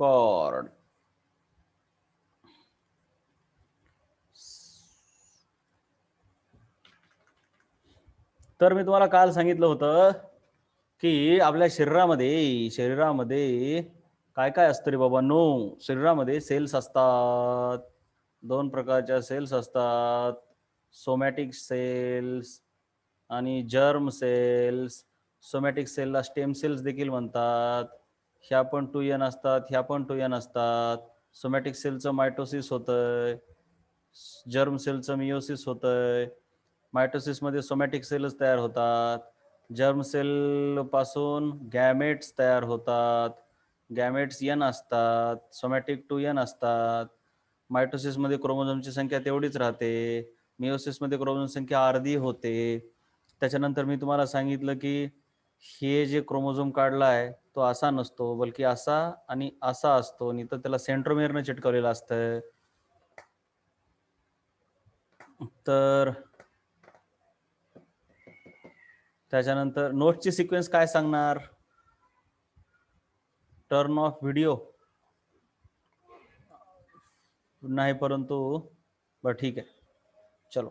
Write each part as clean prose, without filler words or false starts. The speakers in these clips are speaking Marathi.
कॉर्ड. तर मी तुम्हाला काल सांगितलं होतं की आपल्या शरीरामध्ये काय काय असतं रे बाबा. नो, शरीरामध्ये सेल्स असतात. दोन प्रकारच्या सेल्स असतात, सोमॅटिक सेल्स आणि germ cells. Somatic सेलला stem cells देखील म्हणतात. ह्या पण 2n असतात, ह्या पण 2n असतात. सोमॅटिक सेलचं मायटोसिस होतंय, जर्म सेलचं मियोसिस होतंय. मायटोसिसमध्ये सोमॅटिक सेलच तयार होतात. जर्म सेल पासून गॅमेट्स तयार होतात. गॅमेट्स n असतात, सोमॅटिक 2n असतात. मायटोसिसमध्ये क्रोमोझोमची संख्या तेवढीच राहते, मियोसिसमध्ये क्रोमोझोम संख्या अर्धी होते. त्याच्यानंतर मी तुम्हाला सांगितलं की हे जे क्रोमोझोम काढला आहे तो असा नसतो, बल्कि असा आणि असा असतो, आणि तर त्याला सेंट्रोमेअरनं चिटकवलेलं असतं. तर त्याच्यानंतर नोट्सची सिक्वेन्स काय सांगणार? टर्न ऑफ व्हिडिओ नाही, परंतु बरं ठीक आहे, चलो.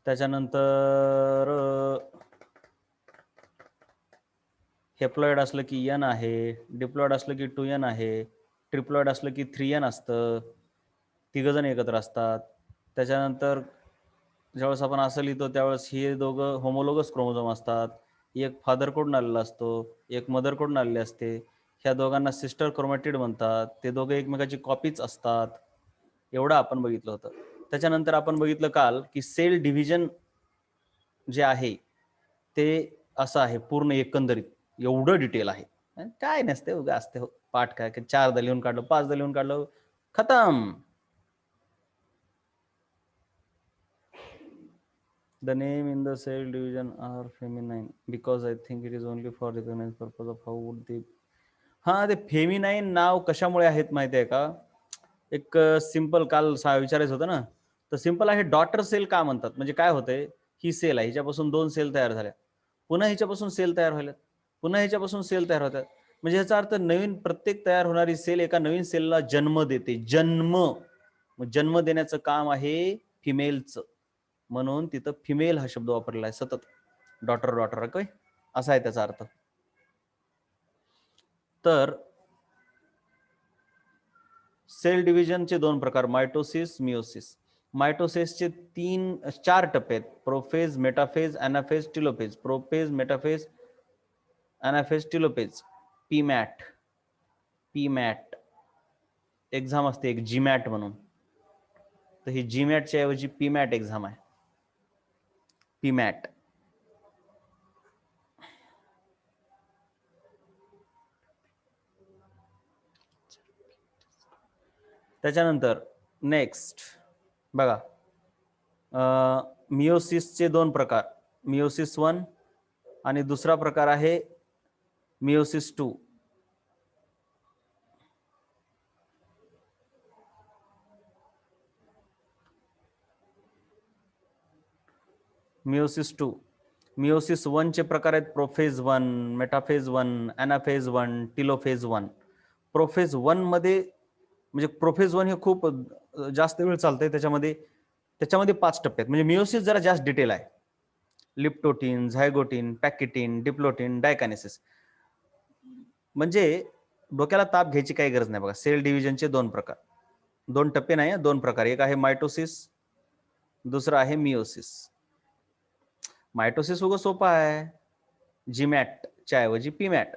त्याच्यानंतर हेप्लॉइड असलं की n आहे, डिप्लॉइड असलं की 2n आहे, ट्रिप्लॉइड असलं की 3n असतं. तिघजण एकत्र असतात. त्याच्यानंतर ज्यावेळेस आपण असं लिहितो त्यावेळेस हे दोघं होमोलोगस क्रोमोझोम असतात. एक फादरकडून आलेला असतो, एक मदरकडून आलेले असते. ह्या दोघांना सिस्टर क्रोमॅटिड म्हणतात. ते दोघं एकमेकाची कॉपीच असतात. एवढं आपण बघितलं होतं. त्याच्यानंतर आपण बघितलं काल की सेल डिव्हिजन जे आहे ते असं आहे पूर्ण एकंदरीत. एवढं डिटेल आहे, काय नसते उगा असते हो पाठ. काय 4दा लिहून काढलं, 5दा लिहून काढलं, खतम. The name in the cell division are feminine because I think it is only for recognize purpose of how would they. हा, ते फेमिनाईन नाव कशामुळे आहेत माहिती आहे का? एक सिंपल काल विचारायचं होतं ना, तर सिंपल आहे. डॉटर सेल का म्हणतात? म्हणजे काय होतंय, ही सेल आहे, हिच्यापासून 2 सेल तयार झाल्या, पुन्हा हिच्यापासून सेल तयार व्हायला, पुन्हा हिच्यापासून सेल तयार होतात. म्हणजे ह्याचा अर्थ नवीन प्रत्येक तयार होणारी सेल एका नवीन सेलला जन्म देते. जन्म देण्याचं काम आहे फिमेलचं, म्हणून तिथं फिमेल हा शब्द वापरलेला आहे सतत. डॉटर काय असा आहे त्याचा अर्थ. तर सेल डिव्हिजनचे 2 प्रकार, मायटोसिस, मियोसिस. मायटोसिसचे 4 टप्पे आहेत: prophase, metaphase, anaphase, telophase. Prophase, metaphase, anaphase, telophase. PMAT exam असते एक, जीमॅट म्हणून. तर ही जीमॅटच्या ऐवजी पीमॅट एक्झाम आहे. पीमॅट. त्याच्यानंतर नेक्स्ट बघा, मियोसिसचे 2 प्रकार, मियोसिस 1 आणि दुसरा प्रकार आहे मियोसिस 2. मियोसिस 1 चे प्रकार आहेत प्रोफेज 1, मेटाफेज 1, अनाफेज 1, टिलोफेज 1. प्रोफेज 1 मध्ये म्हणजे प्रोफेज 1 हे खूप जास्त वेळ चालतंय. त्याच्यामध्ये 5 टप्पे आहेत. म्हणजे मियोसिस जरा जास्त डिटेल आहे. Leptotene, zygotene, pachytene, diplotene, diakinesis. म्हणजे डोक्याला ताप घ्यायची काही गरज नाही बघा. सेल डिव्हिजनचे 2 प्रकार, 2 टप्पे नाही, 2 प्रकार. एक आहे मायटोसिस, दुसरा आहे मियोसिस. मायटोसिस उगा सोपा आहे, जीमॅटच्या ऐवजी PMAT.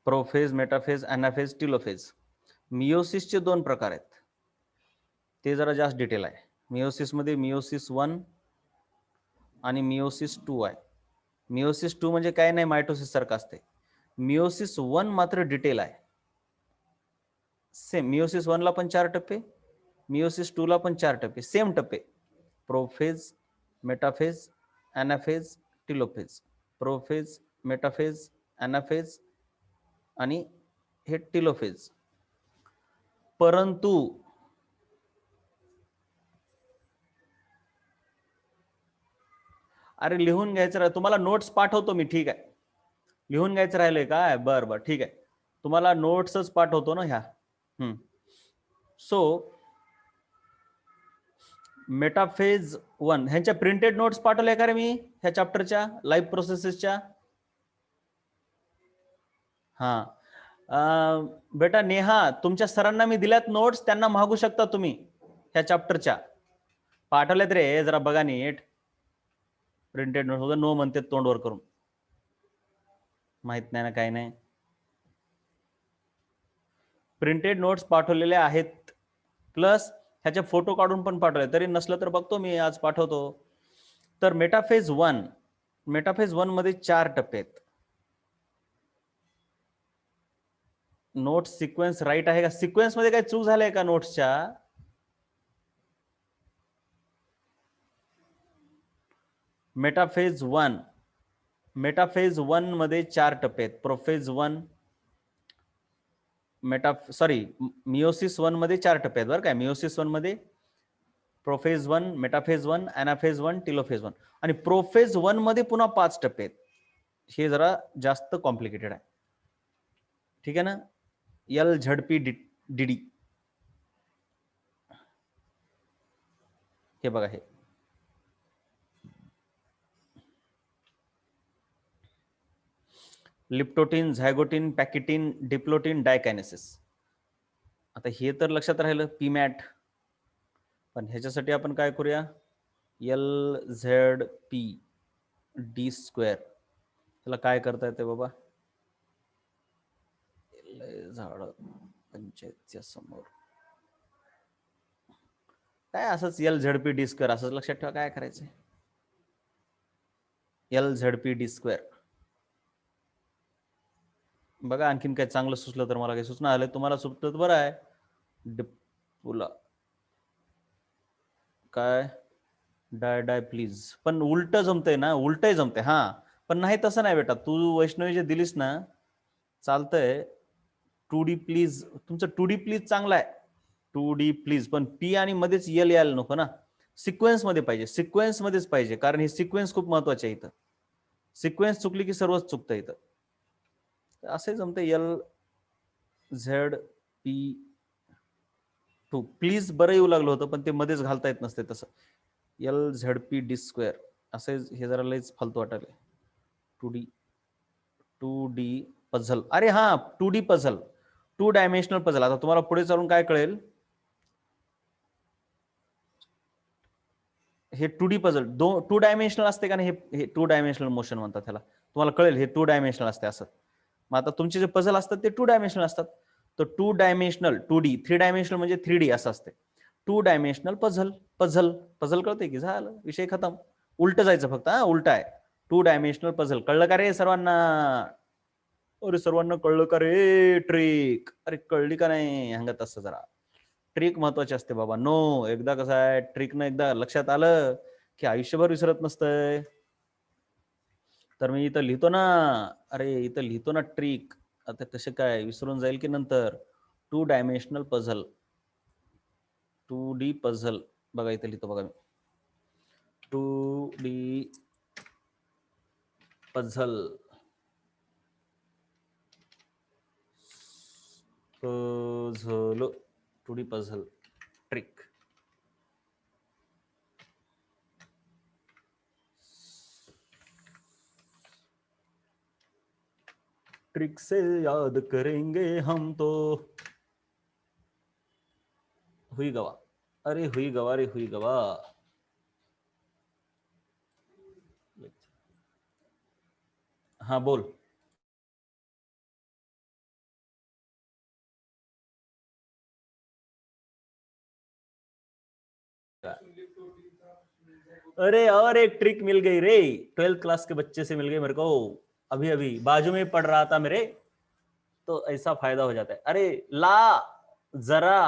Prophase, metaphase, anaphase, telophase. मियोसिसचे 2 प्रकार आहेत, ते जरा जास्त डिटेल आहे. मियोसिस मध्ये मियोसिस 1 आणि मियोसिस 2 आहे. मियोसिस 2 म्हणजे काय नाही, मायटोसिस सारखं असते. मियोसिस 1 मात्र डिटेल आहे. सेम मियोसिस 1 ला पण 4 टप्पे, मियोसिस 2 ला पण 4 टप्पे, सेम टप्पे. Prophase, metaphase, anaphase, telophase. Prophase, metaphase, anaphase आणि हे टिलोफेज. परंतु अरे लिहून घ्यायचं तुम्हाला नोट्स पाठवतो मी, ठीक आहे. लिहून घ्यायचं राहिलंय काय? बर बर ठीक आहे, तुम्हाला नोट्सच पाठवतो ना ह्या. सो मेटाफेज 1 ह्यांच्या प्रिंटेड नोट्स पाठवल्या का रे मी ह्या चॅप्टरच्या लाईव्ह प्रोसेसेसच्या? हा बेटा नेहा, तुमच्या सरांना मी दिल्यात नोट्स, त्यांना मागू शकता तुम्ही ह्या चॅप्टरच्या. पाठवल्यात रे, जरा बघा नीट. प्रिंटेड नोट्स होतं, नो म्हणते तोंडवर करून, माहित नाही ना काही नाही. प्रिंटेड नोट्स पाठवलेले आहेत, प्लस ह्याचे फोटो काढून पण पाठवले. तरी नसलं तर बघतो मी, आज पाठवतो. तर मेटाफेज 1 मध्ये 4 टप्पे आहेत. नोट सिक्वेन्स राईट आहे का? सिक्वेन्स मध्ये काही चूक झाली आहे का नोट्सच्या? मेटाफेज 1 मध्ये 4 टप्पे आहेत. प्रोफेज 1 मियोसिस 1 मध्ये 4 टप्पे आहेत बरं काय. मियोसिस 1 मध्ये प्रोफेज 1, मेटाफेज 1, एनाफेज 1, टिलोफेज 1. आणि प्रोफेज 1 मध्ये पुन्हा 5 टप्पे आहेत. हे जरा जास्त कॉम्प्लिकेटेड आहे, ठीक आहे ना. एल झडपी डीडी, हे बघा, हे लिप्टोटीन, झायगोटीन, पॅकिटीन, डिप्लोटीन, डायकायनेसिस. आता हे तर लक्षात राहिलं पीमॅट. पण ह्याच्यासाठी आपण काय करूया, L Z P D square. त्याला काय करता येते बाबा, झाड पंचायतच्या समोर काय असंच L Z P D square असंच लक्षात ठेवा. काय करायचंय, L Z P D square. बघा आणखीन काय चांगलं सुचलं तर, मला काही सूचना आलं, तुम्हाला सुचलं तर बरं आहे. डिप्ला काय डाय प्लीज, पण उलट जमतंय ना, उलटही जमते. हा पण नाही तसं नाही बेटा, तू वैष्णवी जे दिलीस ना चालतंय. 2D प्लीज, तुमचं 2D प्लीज चांगला आहे, 2D प्लीज, पण पी आणि मध्येच एल यायला नको ना. सिक्वेन्स मध्ये पाहिजे, सिक्वेन्स मध्येच पाहिजे, कारण ही सिक्वेन्स खूप महत्वाची आहे इथं. सिक्वेन्स चुकली की सर्वच चुकतं इथं. असे जमतं एल झेड पी 2. प्लीज बरं येऊ लागलं होतं, पण ते मध्येच घालता येत नसते तसं. L Z P D square असे, हे जरा लयच फालतू वाटायला. 2D पझल, अरे हा 2D पझल, 2 डायमेन्शनल पझल. आता तुम्हाला पुढे चालून काय कळेल, हे 2D पझल 2 डायमेन्शनल असते का नाही, हे 2 डायमेन्शनल मोशन म्हणतात त्याला. तुम्हाला कळेल हे 2 डायमेन्शनल असते असं. मग आता तुमचे जे पझल असतात ते 2 डायमेन्शनल असतात. तर 2 डायमेन्शनल 2D, 3 डायमेन्शनल म्हणजे 3D असं असते. 2 डायमेन्शनल पझल कळते की झालं, विषय खतम. उलट जायचं फक्त, हा उलट आहे. 2 डायमेन्शनल पझल. कळलं का रे सर्वांना? अरे सर्वांना कळलं का रे ट्रिक? अरे कळली का नाही? हंगत असं जरा ट्रिक महत्वाची असते बाबा. नो, एकदा कसं आहे, ट्रिक न एकदा लक्षात आलं की आयुष्यभर विसरत नसतंय. तर मी इथं लिहितो ना, अरे इथं लिहितो ना ट्रिक. आता कसे काय विसरून जाईल की नंतर. 2 डायमेन्शनल पझल, 2D पझल, बघा इथं लिहितो बघा मी, 2D puzzle, puzzle, 2D puzzle trick. Trick से याद करेंगे हम तो, हुई गवा, अरे हुई गवा रे हुई गवा. हाँ बोल. अरे और एक ट्रिक मिल गई रे, 12th क्लास के बच्चे से मिल गई मेरे को, अभी अभी बाजू में पढ़ रहा था मेरे, तो ऐसा फायदा हो जाता है. अरे ला जरा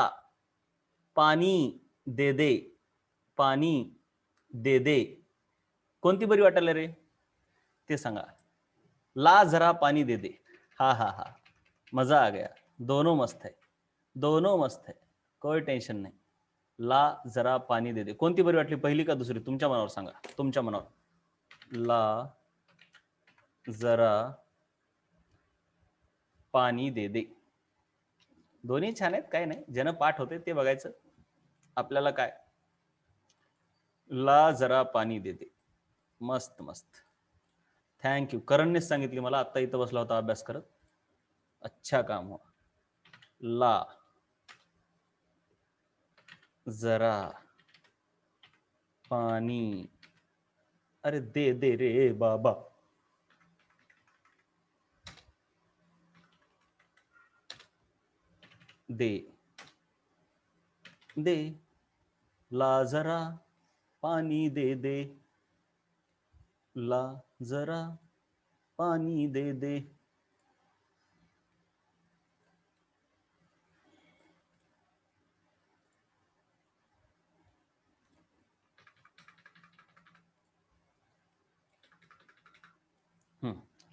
पाणी दे दे, पाणी दे दे, कोणती बरी वाटायला रे ते सांगा. ला जरा पानी दे दे, हा हा हा, मजा आ गया. दोनों मस्त है, दोनों मस्त है, कोई टेन्शन नाही. ला जरा पानी दे दे कोणती बरी वाटली, पहिली का दुसरी? तुमच्या मनावर सांगा, तुमच्या मनावर. ला जरा पाणी दे दे. दोन्ही छान आहेत, काय नाही, ज्यानं पाठ होते ते बघायचं. आपल्याला काय, ला जरा पाणी दे दे. मस्त मस्त, थँक्यू. करणनेच सांगितली मला, आता इथं बसला होता अभ्यास करत. अच्छा काम हो. ला जरा पाणी, अरे दे दे रे बाबा. दे दे, ला जरा पाणी दे दे. ला जरा पाणी दे दे.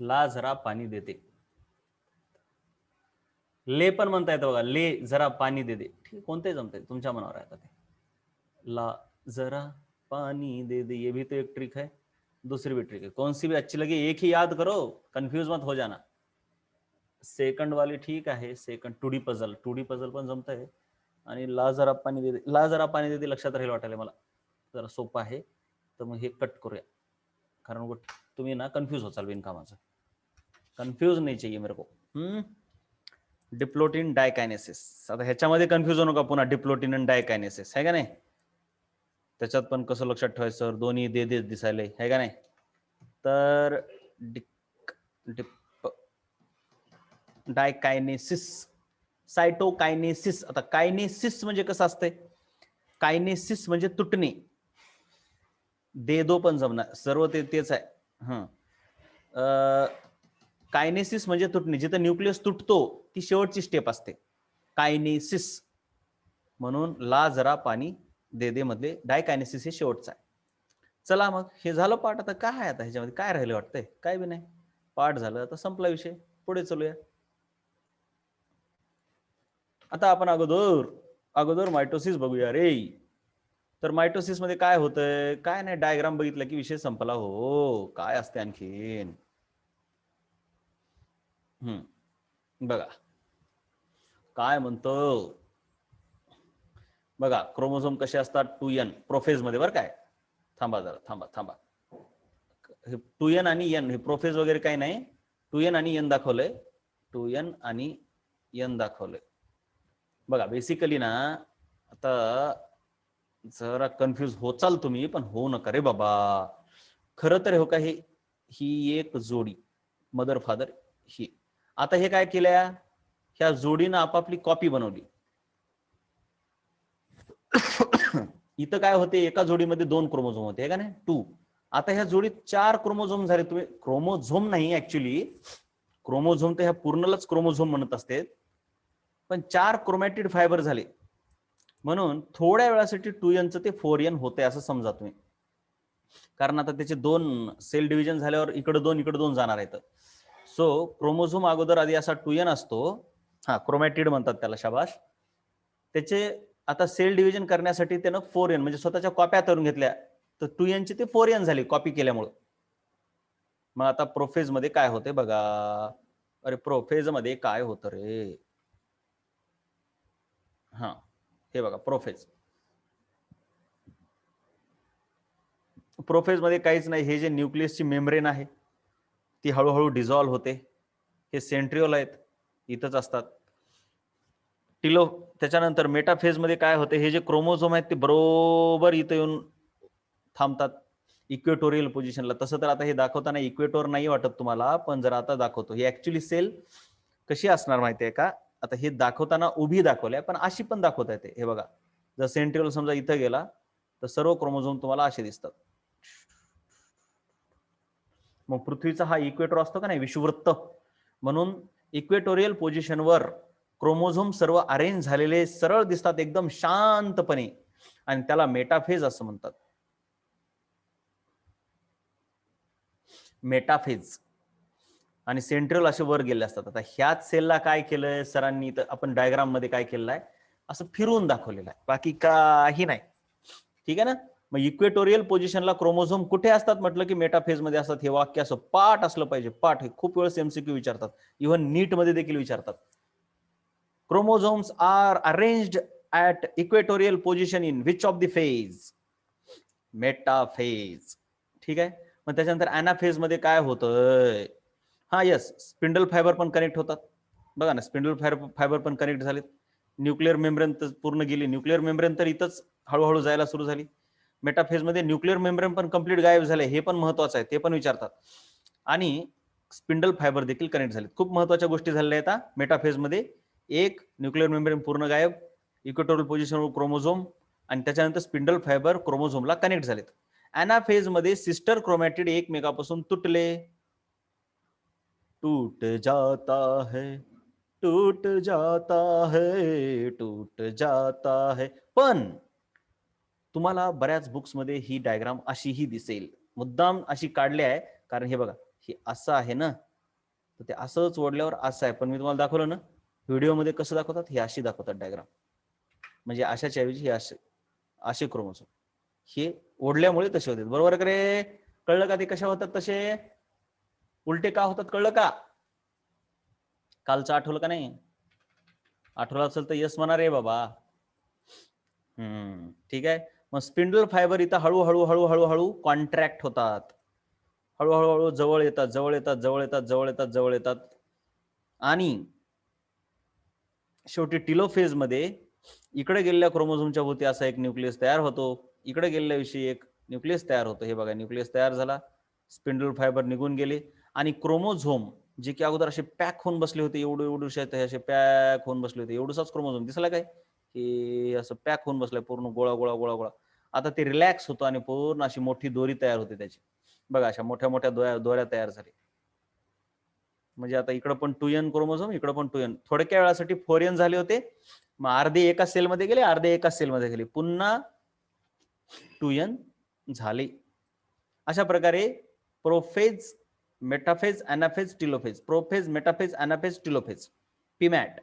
ला जरा पाणी देते. ले पण म्हणता येतं बघा, ले जरा पाणी दे दे. ठीक, कोणते जमते, तुमच्या मनावर आहे ते. ला जरा पानी दे दे, ये भी तो एक ट्रिक है. दूसरी भी ट्रिक है, कौन सी भी अच्छी लगी एक ही याद करो, कंफ्यूज मत हो जाना. सेकंड वाली ठीक आहे, second two D puzzle, two D puzzle पण जमत आहे. आणि ला जरा पाणी दे दे, ला जरा पाणी दे दे लक्षात राहील वाटायला मला, जरा सोपं आहे. तर मग हे कट करूया, कारण तुम्ही ना कन्फ्यूज होचाल बिनकामाचं. कन्फ्यूज नाही चाहिए मेरे को. डिप्लोटिन डायकायनेसिस, आता ह्याच्यामध्ये कन्फ्यूज होऊ नका पुन्हा, डिप्लोटिन आणि डायकायनेसिस आहे का नाही. त्याच्यात पण कसं लक्षात ठेवायचं, दोन्ही दे दे दिसायले आहे का नाही. तर डायकायनेसिस, सायटोकायनेसिस. आता कायनेसिस म्हणजे कसं असतंय, कायनेसिस म्हणजे तुटणे, दे दो पण जमणार, सर्व तेच आहे. कायनेसिस म्हणजे तुटणे, जिथं न्यूक्लियस तुटतो ती शेवटची स्टेप असते कायनेसिस. म्हणून ला जरा पाणी दे दे मधले डायकायनेसिस हे शेवटचं आहे. चला मग हे झालं पाठ. आता काय आहे, आता ह्याच्यामध्ये काय राहिले वाटतंय, काय बी नाही, पाठ झालं, आता संपला विषय, पुढे चलूया. आता आपण अगोदर मायटोसिस बघूया रे. तर मायटोसिस मध्ये काय होतंय, काय नाही, डायग्राम बघितलं की विषय संपला हो. काय असते आणखीन, बघा काय म्हणतो बघा. क्रोमोझोम कसे असतात, 2n प्रोफेज मध्ये, बरं काय. थांबा जरा, थांबा. 2n आणि n हे प्रोफेज वगैरे काही नाही, 2n आणि n दाखवलंय, 2n आणि n दाखवलंय. बघा बेसिकली ना, आता जरा कन्फ्यूज होचाल तुम्ही, पण होऊ नका रे बाबा. खरं तर हो का, ही एक जोडी मदर फादर ही. आता हे काय केल्या, ह्या जोडीनं आपापली कॉपी बनवली. इथं काय होते, एका जोडीमध्ये 2 क्रोमोझोम होते का नाही, 2. आता ह्या जोडीत 4 क्रोमोझोम झाले. तुम्ही क्रोमोझोम नाही, ऍक्च्युली क्रोमोझोम तर ह्या पूर्णलाच क्रोमोझोम म्हणत असते, पण 4 क्रोमॅटिड फायबर झाले. म्हणून थोड्या वेळासाठी 2n ते 4n होते असं समजा तुम्ही, कारण आता त्याचे 2 सेल डिव्हिजन झाल्यावर इकडे 2 जाणार आहेत. सो क्रोमोझोम अगोदर आधी असा 2n असतो, क्रोमॅटिड म्हणतात त्याला, शाबाश. त्याचे आता सेल डिव्हिजन करण्यासाठी त्यानं 4n म्हणजे स्वतःच्या कॉप्या करून घेतल्या, तर 2n ते 4n झाली कॉपी केल्यामुळे. मग आता प्रोफेज मध्ये काय होते बघा, अरे प्रोफेज मध्ये काय होतं रे, हे बघा प्रोफेज मध्ये काहीच नाही. हे जे न्यूक्लियसची मेम्ब्रेन आहे ती हळूहळू डिझॉल्व्ह होते. हे सेंट्रिओल आहेत, इथंच असतात. त्याच्यानंतर मेटाफेज मध्ये काय होते, हे जे क्रोमोझोम आहेत ते बरोबर इथं येऊन थांबतात इक्वेटोरियल पोझिशनला. तसं तर आता हे दाखवताना इक्वेटोर नाही वाटत तुम्हाला, पण जर आता दाखवतो, ही ऍक्च्युली सेल कशी असणार माहितीये का. आता हे दाखवताना उभी दाखवल्या, पण अशी पण दाखवता येते. हे बघा, जर सेंट्रिओल समजा इथं गेला तर सर्व क्रोमोझोम तुम्हाला असे दिसतात. मग पृथ्वीचा हा इक्वेटर असतो का नाही, विषुवृत्त, म्हणून इक्वेटोरियल पोझिशनवर क्रोमोझोम सर्व अरेंज झालेले सरळ दिसतात एकदम शांतपणे, आणि त्याला मेटाफेज असं म्हणतात. मेटाफेज. आणि सेंट्रल असे वर गेले असतात. आता ह्याच सेलला काय केलंय सरांनी, तर आपण डायग्राम मध्ये काय केलेलं आहे, असं फिरवून दाखवलेलं आहे, बाकी काही नाही. ठीक आहे ना. मग इक्वेटोरियल पोझिशनला क्रोमोझोम कुठे असतात म्हटलं की मेटाफेज मध्ये असतात. हे वाक्य असं पाठ असलं पाहिजे, पाठ. हे खूप वेळेस एमसीक्यू विचारतात, इव्हन नीट मध्ये देखील विचारतात. Chromosomes are arranged at equatorial position in which of the phase? Metaphase. ठीक आहे. मग त्याच्यानंतर अॅनाफेज मध्ये काय होतंय? हा यस, स्पिंडल फायबर पण कनेक्ट होतात. बघा ना, स्पिंडल फायबर पण कनेक्ट झालेत. न्यूक्लिअर मेम्ब्रेन तर पूर्ण गेली, न्यूक्लिअर मेम्ब्रेन तर इथंच हळूहळू जायला सुरू झाली. मेटाफेज मध्ये न्यूक्लिअर मेम्ब्रेन पण कंप्लीट गायब झाले, हे पण महत्वाचं आहे, ते पण विचारतात. आणि स्पिंडल फायबर देखील कनेक्ट झाले. खूप महत्वाच्या गोष्टी झालेल्या आहेत मेटाफेज मध्ये. एक, न्यूक्लिअर मेम्ब्रेन पूर्ण गायब, इक्वेटोरियल पोझिशनवर क्रोमोझोम, आणि त्याच्यानंतर स्पिंडल फायबर क्रोमोझोमला कनेक्ट झालेत. अॅनाफेज मध्ये सिस्टर क्रोमॅटिड एकमेकापासून तुटले. टूट जाता है, टूट जाता है, टूट जाता है. पण तुम्हाला बऱ्याच बुक्स मध्ये ही डायग्राम अशीही दिसेल. मुद्दाम अशी काढली आहे, कारण हे बघा, हे असं आहे ना, तर ते असंच ओढल्यावर असं आहे. पण मी तुम्हाला दाखवलं ना व्हिडिओमध्ये कसं दाखवतात, हे अशी दाखवतात डायग्राम. म्हणजे अशाच्या ऐवजी हे असे क्रोमोझोम हे ओढल्यामुळे तसे होते. बरोबर का रे? कळलं का ते कशा होतात तसे? उलटे का होतात कळलं का? कालचं आठवलं का नाही? आठवलं असेल तर यस म्हणा रे बाबा. ठीक आहे. मग स्पिंडल फायबर इथं हळूहळू हळूहळू हळू कॉन्ट्रॅक्ट होतात, हळूहळू हळू जवळ येतात, जवळ येतात, जवळ येतात, जवळ येतात, जवळ येतात. आणि शेवटी टिलोफेज मध्ये इकडे गेलेल्या क्रोमोझोमच्या भोवती असा एक न्यूक्लियस तयार होतो, इकडे गेलेल्या विषयी एक न्यूक्लियस तयार होतो. हे बघा, न्यूक्लियस तयार झाला, स्पिंडल फायबर निघून गेले, आणि क्रोमोझोम जे की अगोदर असे पॅक होऊन बसले होते, एवढे एवढे असे पॅक होऊन बसले होते, एवढंसाच क्रोमोझोम दिसला काय की असं पॅक होऊन बसलाय पूर्ण, गोळा गोळा गोळा गोळा. आता ते रिलॅक्स होतं आणि पूर्ण अशी मोठी दोरी तयार होते त्याची. बघा, अशा मोठ्या मोठ्या दोऱ्या तयार झाल्या. म्हणजे आता इकडं पण 2n क्रोमोझोम, इकडं पण 2n. थोड्या वेळासाठी 4n झाले होते, मग अर्धे एका सेलमध्ये गेले, अर्धे एका सेलमध्ये गेले, पुन्हा 2n झाले. अशा प्रकारे prophase, metaphase, anaphase, telophase, prophase, metaphase, anaphase, telophase, PMAT.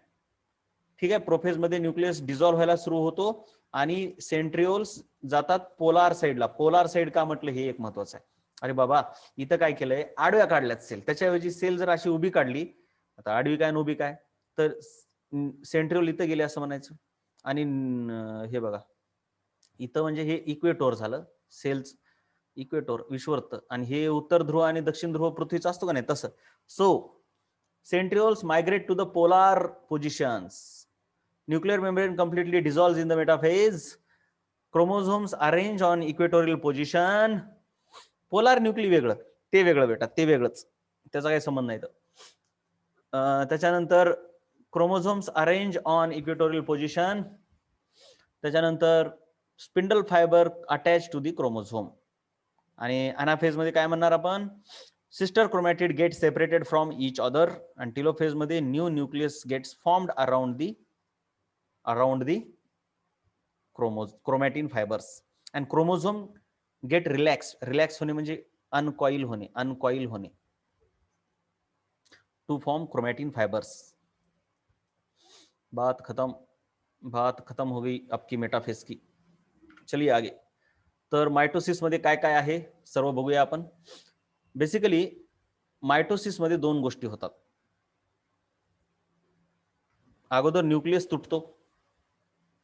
ठीक आहे. प्रोफेज मध्ये न्यूक्लियस डिझॉल्व्ह व्हायला सुरू होतो आणि सेंट्रिओल्स जातात पोलार साईडला. पोलार साईड का म्हटलं हे एक महत्वाचं आहे. अरे बाबा, इथं काय केलंय, आडव्या काढल्यात सेल, त्याच्याऐवजी सेल जर अशी उभी काढली, आता आडवी काय आणि उभी काय, तर सेंट्रिओल इथं गेले असं म्हणायचं. आणि हे बघा, इथं म्हणजे हे इक्वेटोर झालं, सेल्स इक्वेटोर विषुवृत्त, आणि हे उत्तर ध्रुव आणि दक्षिण ध्रुव पृथ्वीचं असतो का नाही तसं. So centrioles migrate to the polar positions. Nuclear membrane completely dissolves in the metaphase. Chromosomes arrange on equatorial position. Polar nuclei वेगळं, ते वेगळं बेटा, ते वेगळंच, त्याचा काही संबंध नाही. त्याच्यानंतर chromosomes arrange on equatorial position. त्याच्यानंतर spindle fibre attach to the chromosome. आणि अनाफेज मध्ये काय म्हणणार आपण? Sister chromatid get separated from each other, आणि टिलोफेज मध्ये new nucleus gets formed around the chromatin fibres, and chromosome get relax होणे म्हणजे अनकॉइल होणे टू फॉर्म क्रोमॅटिन फायबर्स. बात खत्म हो गई आपकी मेटाफेज की. चलिए आगे. तर मायटोसिस मध्ये काय काय आहे सर्व बघूया आपण. बेसिकली मायटोसिस मध्ये दोन गोष्टी होतात. अगोदर न्यूक्लियस तुटतो,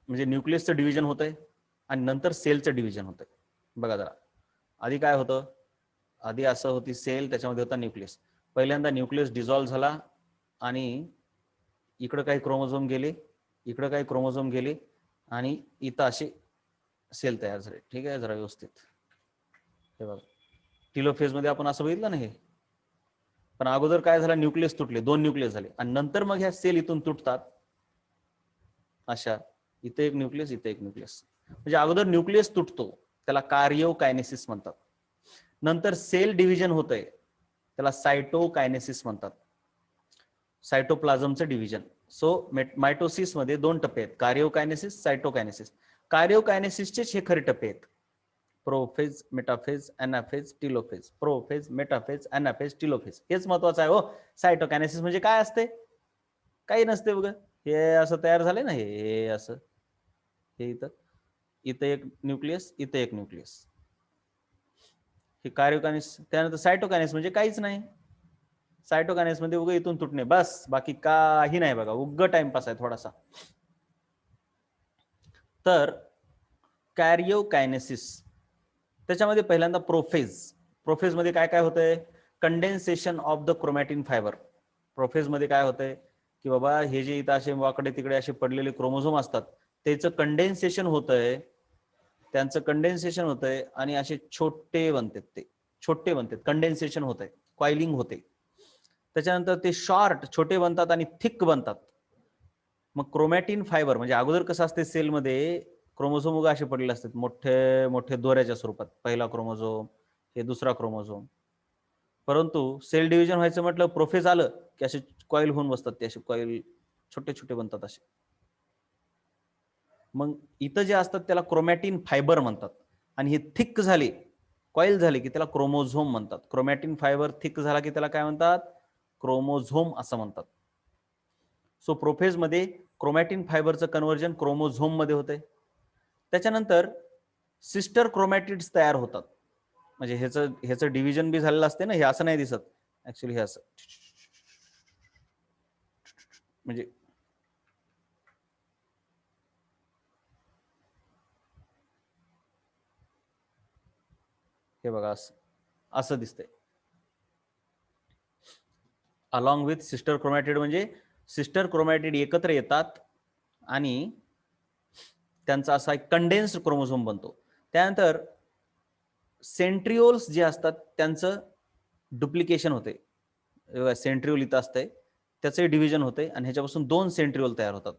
म्हणजे न्यूक्लियसचं डिव्हिजन होतंय, आणि नंतर सेलचं डिव्हिजन होतंय. बघा जरा, आधी काय होतं, आधी असं होती सेल, त्याच्यामध्ये होता न्यूक्लियस. पहिल्यांदा न्यूक्लियस डिझॉल्व्ह झाला, आणि इकडं काही क्रोमोझोम गेले, इकडं काही क्रोमोझोम गेले, आणि इथं असे सेल तयार झाले. ठीक आहे, जरा व्यवस्थित हे बघा, टिलोफेज मध्ये आपण असं बघितलं ना हे. पण अगोदर काय झालं, न्यूक्लियस तुटले, दोन न्यूक्लियस झाले, आणि नंतर मग ह्या सेल इथून तुटतात अशा, इथे एक न्यूक्लियस, इथे एक न्यूक्लियस. म्हणजे अगोदर न्यूक्लियस तुटतो, त्याला कार्योकायनेसिस म्हणतात. नंतर सेल डिव्हिजन होतंय, त्याला सायटोकायनेसिस म्हणतात, सायटोप्लाझमचं डिव्हिजन. सो मायटोसिस मध्ये दोन टप्पे आहेत, कार्योकायनेसिस, सायटोकायनेसिस. कार्योकायनेसिसचेच हे खरे टप्पे आहेत, prophase, metaphase, anaphase, telophase. Prophase, metaphase, anaphase, telophase, हेच महत्वाचं आहे हो. सायटोकायनेसिस म्हणजे काय असते? काही नसते बघ, हे असं तयार झालंय ना, हे असं, हे इथं इथं एक न्यूक्लियस, इथं एक न्यूक्लियस. हे कार्योकायनेस. त्यानंतर सायटोकायनेस म्हणजे काहीच नाही. सायटोकायनेस मध्ये उग इथून तुटणे बस, बाकी काही नाही बघा, उग्ग टाइमपास आहे थोडासा. तर कॅरिओकायनेसिस, त्याच्यामध्ये पहिल्यांदा प्रोफेज. प्रोफेज मध्ये काय काय होतंय? Condensation of the chromatin fibre. Prophase मध्ये काय होतंय की बाबा हे जे इथं असे वाकडे तिकडे असे पडलेले क्रोमोझोम असतात त्याचं कंडेन्सेशन होतंय, त्यांचं कंडेन्सेशन होतंय आणि असे छोटे बनतात, ते छोटे बनतात, कंडेन्सेशन होतंय, कॉइलिंग होते. त्याच्यानंतर ते शॉर्ट छोटे बनतात आणि थिक बनतात. मग क्रोमॅटिन फायबर म्हणजे अगोदर कसं असते सेलमध्ये क्रोमोझोम उगा असे पडलेले असतात मोठे मोठे दोऱ्याच्या स्वरूपात, पहिला क्रोमोझोम, हे दुसरा क्रोमोझोम. परंतु सेल डिव्हिजन व्हायचं म्हटलं, प्रोफेज आलं की असे कॉईल होऊन बसतात, ते असे कॉईल छोटे छोटे बनतात असे. मग इथं जे असतात त्याला क्रोमॅटिन फायबर म्हणतात आणि हे थिक झाले, कॉईल झाले की त्याला क्रोमोझोम म्हणतात. क्रोमॅटिन फायबर थिक झाला की त्याला काय म्हणतात? क्रोमोझोम असं म्हणतात. सो प्रोफेज मध्ये क्रोमॅटिन फायबरचं कन्व्हर्जन क्रोमोझोम मध्ये होते. त्याच्यानंतर सिस्टर क्रोमॅटिड्स तयार होतात. म्हणजे ह्याचं डिव्हिजन बी झालेलं असते ना, हे असं नाही दिसत ऍक्च्युली, हे असं म्हणजे हे बघा असं दिसतंय. अलॉंग विथ सिस्टर क्रोमॅटिड म्हणजे सिस्टर क्रोमॅटिड एकत्र येतात आणि त्यांचा असा एक कंडेन्स्ड क्रोमोझोम बनतो. त्यानंतर सेंट्रिओल्स जे असतात त्यांचं डुप्लिकेशन होते. सेंट्रिओल इथं असतंय, त्याचे डिव्हिजन होते आणि ह्याच्यापासून 2 सेंट्रिओल तयार होतात,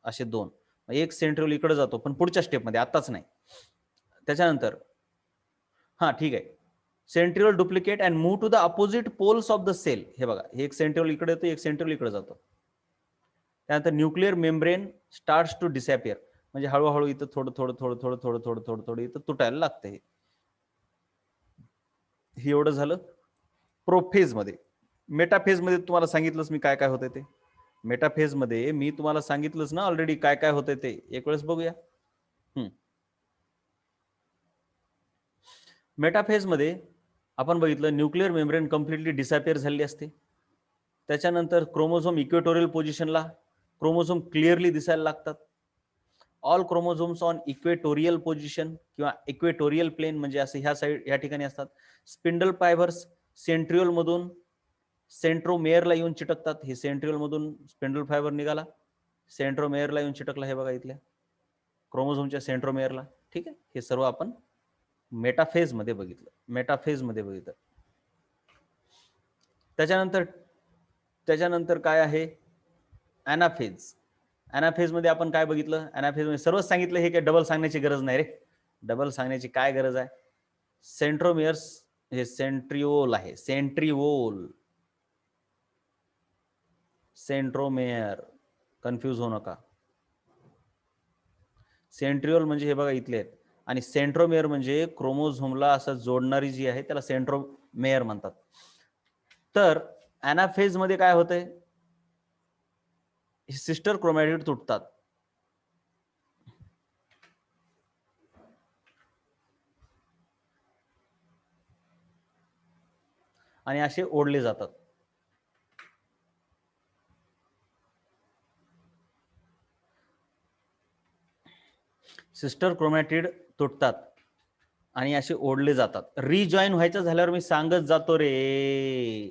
असे 2. एक सेंट्रिओल इकडे जातो पण पुढच्या स्टेपमध्ये, आताच नाही. त्याच्यानंतर हा ठीक आहे, centriole duplicate and move to the opposite poles of the cell. हे बघा, हे एक सेंट्रिओल इकडे येतो, एक सेंट्रिओल इकडे जातो. त्यानंतर nuclear membrane starts to disappear, म्हणजे हळूहळू इथं थोडं थोडं थोडं थोडं थोडं थोडं थोडं थोडं इथं तुटायला लागतं. हे एवढं झालं प्रोफेज मध्ये. मेटाफेज मध्ये तुम्हाला सांगितलंच मी काय काय होतं ते. मेटाफेज मध्ये मी तुम्हाला सांगितलंच ना ऑलरेडी काय काय होतं ते, एक वेळेस बघूया. मेटाफेज मध्ये आपण बघितलं न्यूक्लिअर मेम्ब्रेन कम्प्लिटली डिसअपियर झालेली असते. त्याच्यानंतर क्रोमोझोम इक्वेटोरियल पोझिशनला, क्रोमोझोम क्लिअरली दिसायला लागतात. All chromosomes on equatorial position किंवा इक्वेटोरियल प्लेन, म्हणजे असं ह्या साईड ह्या ठिकाणी असतात. स्पिंडल फायबर्स सेंट्रिओल मधून सेंट्रोमेअरला येऊन चिटकतात. हे सेंट्रिओल मधून स्पिंडल फायबर निघाला, सेंट्रोमेअरला येऊन चिटकला, हे बघा इथल्या क्रोमोझोमच्या सेंट्रोमेअरला. ठीक आहे, हे सर्व आपण मेटाफेज मध्ये बघितलं, मेटाफेज मध्ये बघितलं. त्याच्यानंतर काय आहे? ॲनाफेज. ॲनाफेज मध्ये आपण काय बघितलं? ॲनाफेज मध्ये सर्वच सांगितलं, हे काय डबल सांगण्याची गरज नाही रे, डबल सांगण्याची काय गरज आहे? सेंट्रोमेअर्स हे सेंट्रिओल आहे, सेंट्रिओल, सेंट्रोमेअर, कन्फ्यूज होऊ नका. सेंट्रिओल म्हणजे हे बघा इथले आहेत आणि सेंट्रोमेअर म्हणजे क्रोमोझोमला असं जोडणारी जी आहे त्याला सेंट्रोमेअर म्हणतात. तर ॲनाफेज मध्ये काय होतंय? सिस्टर क्रोमॅटिड तुटतात आणि असे ओढले जातात. सिस्टर क्रोमॅटिड तुटतात आणि असे ओढले जातात. रिजॉईन व्हायचं झाल्यावर मी सांगत जातो रे,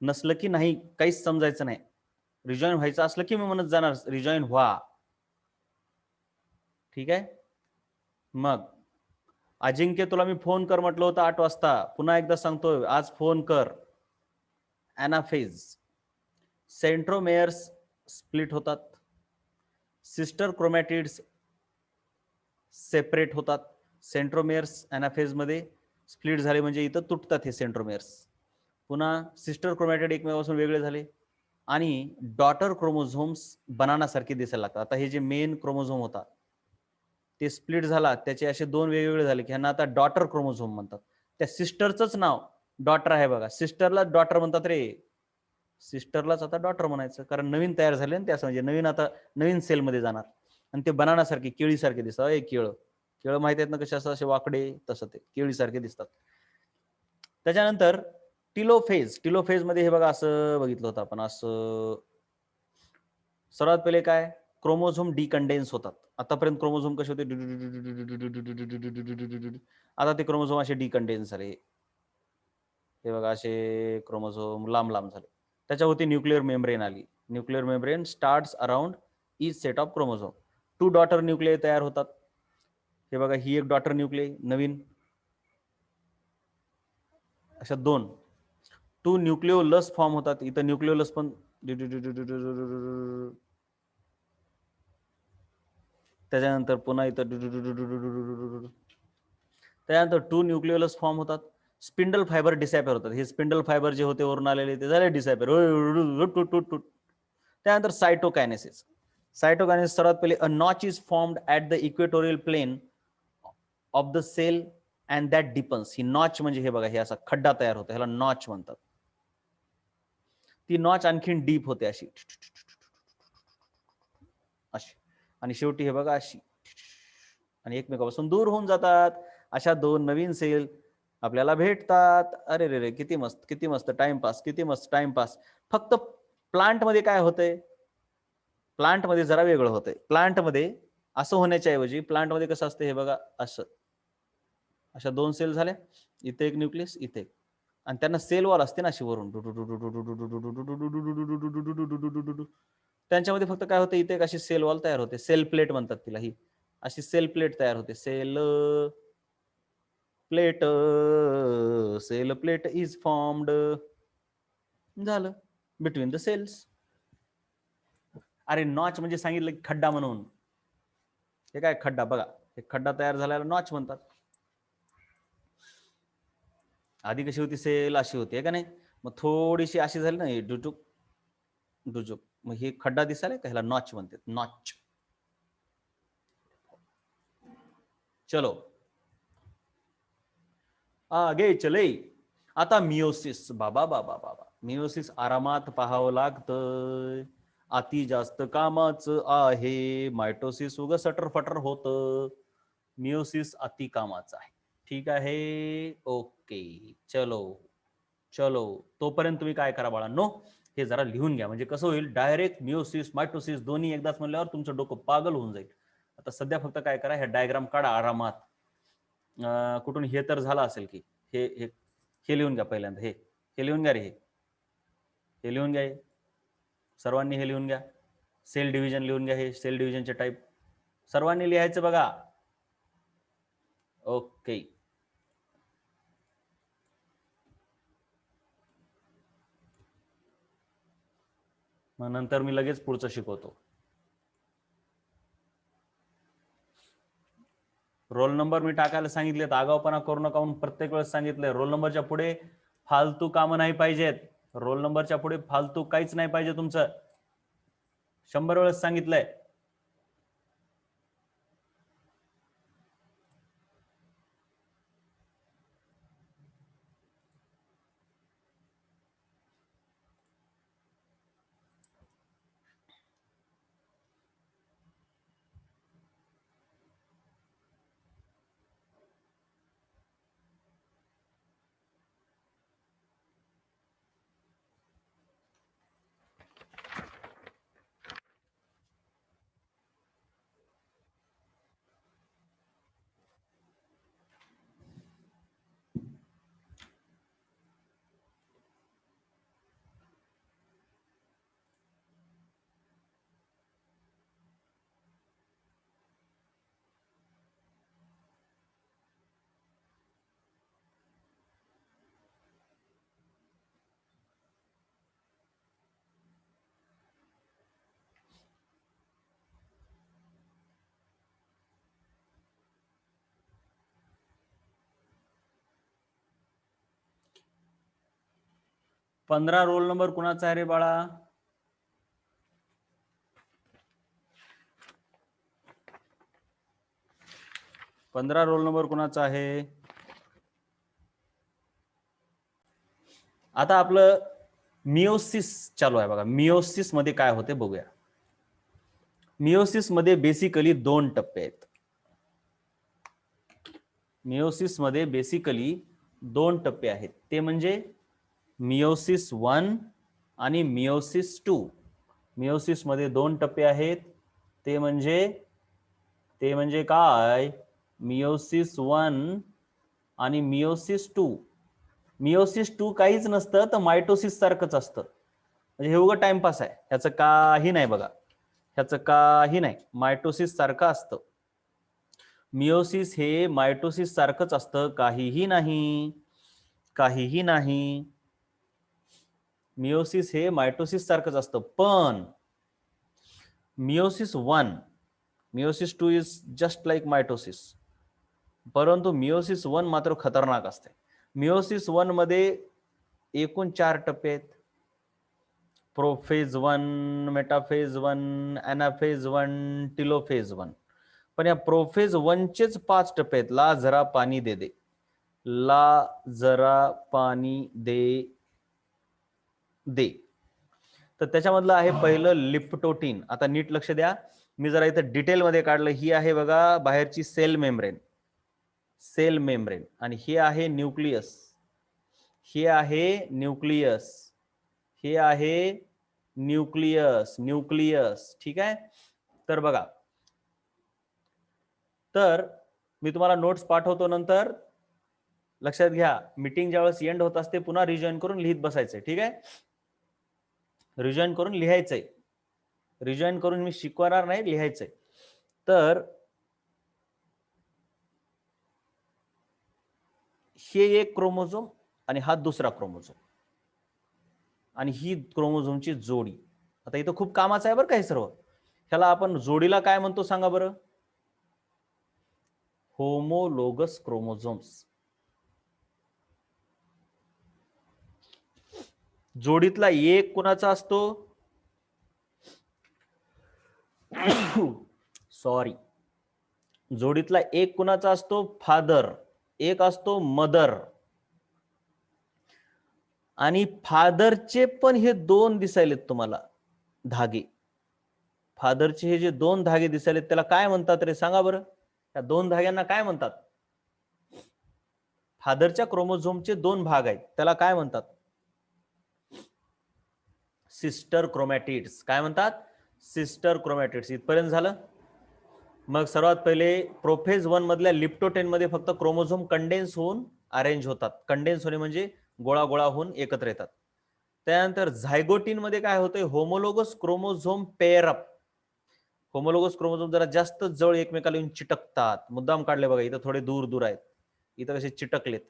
नसलं की नाही काहीच समजायचं नाही. रिजॉईन व्हायचं असलं की मी म्हणत जाणार रिजॉईन व्हा. ठीक आहे. मग अजिंक्य, तुला मी फोन कर म्हटलं होतं 8 वाजता, पुन्हा एकदा सांगतोय, आज फोन कर. ॲनाफेज, सेंट्रोमेअर्स स्प्लिट होतात, सिस्टर क्रोमॅटिड्स सेपरेट होतात. सेंट्रोमेअर्स ॲनाफेज मध्ये स्प्लिट झाले म्हणजे इथं तुटतात हे सेंट्रोमेअर्स. पुन्हा सिस्टर क्रोमॅटिड एकमेकांपासून वेगळे झाले आणि डॉटर क्रोमोझोम्स बनानासारखे दिसायला लागतात. आता हे जे मेन क्रोमोझोम होता ते स्प्लिट झाला, त्याचे असे 2 वेगवेगळे झाले की ह्यांना आता डॉटर क्रोमोझोम म्हणतात. त्या सिस्टरचंच नाव डॉटर आहे बघा, सिस्टरला डॉटर म्हणतात रे, सिस्टरलाच आता डॉटर म्हणायचं, कारण नवीन तयार झाले ना ते, असं म्हणजे नवीन आता नवीन सेलमध्ये जाणार. आणि ते बनानासारखे केळीसारखे दिसतात. केळं माहिती आहेत ना कसे असतात, असे वाकडे, तसं ते केळीसारखे दिसतात. त्याच्यानंतर टिलोफेज मध्ये हे बघा असं बघितलं होतं आपण. असं सर्वात पहिले काय, क्रोमोझोम डिकंडेन्स होतात. आतापर्यंत क्रोमोझोम कसे होते, आता ते क्रोमोझोम असे डिकंडेन्स झाले. हे बघा असे क्रोमोझोम लांब लांब झाले. त्याच्यावरती न्यूक्लिअर मेम्ब्रेन आली. Nuclear membrane starts around each set of chromosome. 2 daughter nuclei तयार होतात. हे बघा ही एक डॉटर न्यूक्लिय नवीन, अशा 2 न्यूक्लिओलस फॉर्म होतात. इथं न्यूक्लिओलस पण त्याच्यानंतर पुन्हा इथं त्यानंतर 2 न्यूक्लिओलस फॉर्म होतात. स्पिंडल फायबर डिसॅपेअर होतात. हे स्पिंडल फायबर जे होते वरून आलेले ते झाले डिसॅपेअर. त्यानंतर सायटोकायनेसिस. सायटोकायनेसिस सर्वात पहिले a notch is formed at the equatorial plane of the cell and that deepens. ही नॉच म्हणजे हे बघा हे असा खड्डा तयार होतो, ह्याला नॉच म्हणतात. ती नॉच आणखीन डीप होते अशी अशी, आणि शेवटी हे बघा अशी, आणि एकमेकापासून दूर होऊन जातात. अशा 2 नवीन सेल आपल्याला भेटतात. अरे रे रे, किती मस्त, किती मस्त टाइमपास, किती मस्त टाइमपास. फक्त प्लांट मध्ये काय होतंय, प्लांट मध्ये जरा वेगळं होतंय. प्लांट मध्ये असं होण्याच्या ऐवजी प्लांट मध्ये कसं असतं हे बघा असं, अशा 2 सेल झाल्या, इथे एक न्यूक्लियस, इथे, आणि त्यांना सेल वॉल असते ना अशी वरून, त्यांच्यामध्ये फक्त काय होतं, इथे एक अशी सेल वॉल तयार होते. सेल प्लेट म्हणतात तिला. ही अशी सेल प्लेट तयार होते. Cell plate is formed. झालं बिटवीन द सेल्स. अरे नॉच म्हणजे सांगितलं की खड्डा म्हणून. हे काय खड्डा बघा, हे खड्डा तयार झाल्याला नॉच म्हणतात. आधी कशी होती सेल, अशी होती आहे का नाही, मग थोडीशी अशी झाली ना, हे डुटुक डुजुक, मग हे खड्डा दिसायला का, ह्याला नॉच म्हणतात. नॉच. चलो आगे चले. आता मिओसिस. बाबा बाबा बाबा, मिओसिस आरामात पाहावं लागतं, अति जास्त कामाचं आहे. मायटोसिस उग सटर होतं, मिओसिस अति कामाचं आहे. ठीक आहे, ओके. चलो चलो, तोपर्यंत तुम्ही काय करा बाळांनो, हे जरा लिहून घ्या. म्हणजे कसं होईल, डायरेक्ट मिओसिस मायटोसिस दोन्ही एकदाच म्हणल्यावर तुमचं डोकं पागल होऊन जाईल. आता सध्या फक्त काय करा, ह्या डायग्राम काढा आरामात. कुठून हे तर झालं असेल की हे हे हे लिहून घ्या पहिल्यांदा. हे लिहून घ्या रे, हे लिहून घ्या. सर्वांनी हे लिहून घ्या. सेल डिव्हिजन लिहून घ्या. हे सेल डिव्हिजनचे टाईप सर्वांनी लिहायचं बघा. ओके. मग नंतर मी लगेच पुढचं शिकवतो. रोल नंबर मी टाकायला सांगितले, आगाऊपणा करू नका म्हणून प्रत्येक वेळेस सांगितलंय. रोल नंबरच्या पुढे फालतू कामं नाही पाहिजेत. रोल नंबरच्या पुढे फालतू काहीच नाही पाहिजे तुमचं. 100 वेळेस सांगितलंय. पंधरा रोल नंबर कुणाचा आहे रे बाळा? 15 रोल नंबर कुणाचा आहे? आता आपलं मिओसिस चालू आहे बघा. मिओसिस मध्ये काय होते बघूया. मियोसिस मध्ये बेसिकली 2 टप्पे आहेत. मियोसिस मध्ये बेसिकली 2 टप्पे आहेत, ते म्हणजे मियोसिस 1 आणि मियोसिस 2. मियोसिस मध्ये 2 टप्पे आहेत, ते म्हणजे काय? मियोसिस 1 आणि मियोसिस 2. मियोसिस 2 काहीच नसतं, तर मायटोसिस सारखंच असतं. म्हणजे हे उगं टाइमपास आहे, ह्याचं काही नाही बघा, ह्याचं काही नाही, मायटोसिस सारखं असतं. मियोसिस हे मायटोसिस सारखंच असतं, काहीही नाही, काहीही नाही. मियोसिस हे मायटोसिस सारखंच असतं. पण meiosis 1, meiosis 2 is just like mitosis. परंतु मियोसिस 1 मात्र खतरनाक असते. मियोसिस 1 मध्ये एकूण 4 टप्पे आहेत. Prophase 1, metaphase 1, anaphase 1, telophase 1. पण या प्रोफेज 1 चेच 5 टप्पे आहेत. ला जरा पाणी दे दे, ला जरा पाणी दे दे. तर त्याच्यामधलं आहे पहिलं लिप्टोटीन. आता नीट लक्ष द्या, मी जरा इथं डिटेल मध्ये काढलं. ही आहे बघा बाहेरची सेल मेम्ब्रेन, सेल मेम्ब्रेन, आणि हे आहे न्यूक्लियस, हे आहे न्यूक्लियस, हे आहे न्यूक्लियस, न्यूक्लियस. ठीक आहे. तर बघा, तर मी तुम्हाला नोट्स पाठवतो नंतर, लक्षात घ्या. मीटिंग ज्यावेळेस एंड होत असते पुन्हा रिजॉइन करून लिहित बसायचंय. ठीक आहे, रिजॉइन करून लिहायचंय, रिजॉइन करून मी शिकवणार नाही, लिहायचंय. तर हे एक क्रोमोझोम आणि हा दुसरा क्रोमोझोम, आणि ही क्रोमोझोमची जोडी. आता इथं खूप कामाचं आहे बरं का हे सर्व. ह्याला आपण जोडीला काय म्हणतो सांगा बरं? Homologous chromosomes. जोडीतला एक कुणाचा असतो? सॉरी, जोडीतला एक कुणाचा असतो? फादर. एक असतो मदर. आणि फादरचे पण हे 2 दिसायलेत तुम्हाला धागे. फादरचे हे जे 2 धागे दिसायलेत त्याला काय म्हणतात रे सांगा बरं? त्या 2 धाग्यांना काय म्हणतात? फादरच्या क्रोमोझोमचे 2 भाग आहेत, त्याला काय म्हणतात? Sister chromatids. काय म्हणतात? Sister chromatids. इथपर्यंत झालं. मग सर्वात पहिले प्रोफेज 1 मधल्या लिप्टोटेन मध्ये फक्त क्रोमोझोम कंडेन्स होऊन अरेंज होतात. कंडेन्स होणे म्हणजे गोळा गोळा होऊन एकत्र येतात. त्यानंतर झायगोटीन मध्ये काय होतंय? Homologous chromosome pair up. Homologous chromosome जरा जास्त जवळ एकमेकाला येऊन चिटकतात. मुद्दाम काढले बघा, इथं थोडे दूर दूर आहेत, इथं कसे चिटकलेत.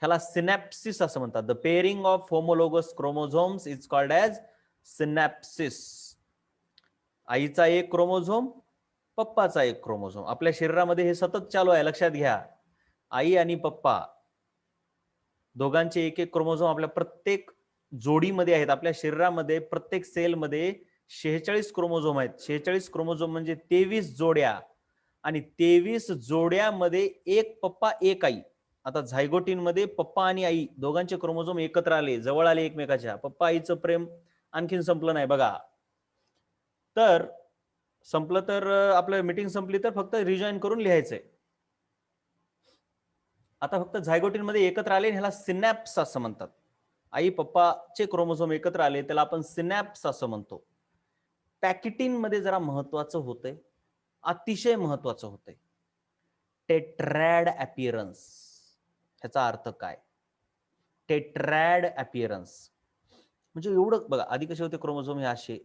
ह्याला सिनॅप्सिस असं म्हणतात. The pairing of homologous chromosomes is called as synapsis. आईचा एक क्रोमोझोम, पप्पाचा एक क्रोमोझोम. आपल्या शरीरामध्ये हे सतत चालू आहे, लक्षात घ्या. आई आणि पप्पा दोघांचे एक एक क्रोमोझोम आपल्या प्रत्येक जोडीमध्ये आहेत. आपल्या शरीरामध्ये प्रत्येक सेलमध्ये 46 क्रोमोझोम आहेत. 46 क्रोमोझोम म्हणजे 23 जोड्या, आणि 23 जोड्यामध्ये एक पप्पा एक आई. आता झायगोटीन मध्ये पप्पा आणि आई दोघांचे क्रोमोझोम एकत्र आले, जवळ आले एकमेकाच्या. पप्पा आईचं प्रेम आणखीन संपलं नाही बघा. तर संपलं तर आपलं मीटिंग संपली तर फक्त रिजॉइन करून लिहायचंय. आता फक्त झायगोटीन मध्ये एकत्र आले, ह्याला सिनॅप्स असं म्हणतात. आई पप्पाचे क्रोमोझोम एकत्र आले त्याला आपण सिनॅप्स असं म्हणतो. पॅकिटिन मध्ये जरा महत्वाचं होतंय, अतिशय महत्वाचं होतंय. टेट्रॅड अपीअरन्स. ह्याचा अर्थ काय? टेट्रॅड अपीअरन्स म्हणजे एवढं बघा, आधी कसे होते क्रोमोझोम हे असे,